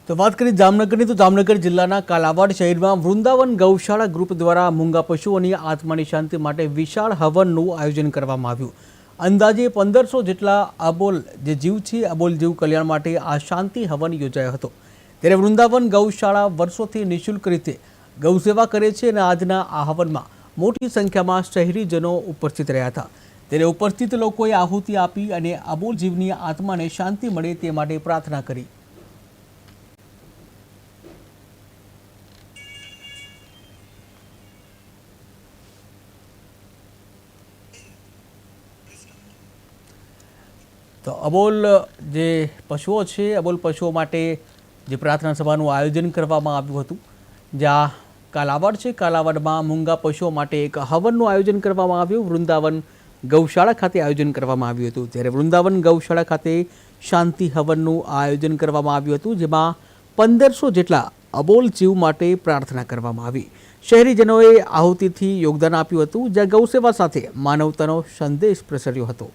તો વાત કરીએ જામનગરની તો જામનગર જિલ્લાના કાલાવાડ શહેરમાં વૃંદાવન ગૌશાળા ગ્રુપ દ્વારા મૂંગા પશુઓની આત્માની શાંતિ માટે વિશાળ હવનનું આયોજન કરવામાં આવ્યું। અંદાજે 1500 જેટલા અબોલ જે જીવ છે અબોલ જીવ કલ્યાણ માટે આ શાંતિ હવન યોજાયો હતો। ત્યારે વૃંદાવન ગૌશાળા વર્ષોથી નિઃશુલ્ક રીતે ગૌસેવા કરે છે અને આજના આ હવનમાં મોટી સંખ્યામાં શહેરીજનો ઉપસ્થિત રહ્યા હતા। ત્યારે ઉપસ્થિત લોકોએ આહુતિ આપી અને અબોલ જીવની આત્માને શાંતિ મળે તે માટે પ્રાર્થના કરી। तो अबोल जे पशुओं है अबोल पशुओं माटे जे प्रार्थना सभाનું आयोजन કરવામાં આવ્યું હતું। જ્યાં કાલાવાડ છે કાલાવાડમાં મૂંગા પશુઓ માટે એક હવનનું આયોજન કરવામાં આવ્યું। વૃંદાવન ગૌશાળા ખાતે આયોજન કરવામાં આવ્યું હતું। જ્યારે વૃંદાવન ગૌશાળા ખાતે શાંતિ હવનનું આયોજન કરવામાં આવ્યું હતું, જેમાં 1500 જેટલા અબોલ જીવ માટે પ્રાર્થના કરવામાં આવી। શહેરીજનોએ આહુતિથી યોગદાન આપ્યું હતું, જ્યાં ગૌસેવા સાથે માનવતાનો સંદેશ પ્રસર્યો હતો।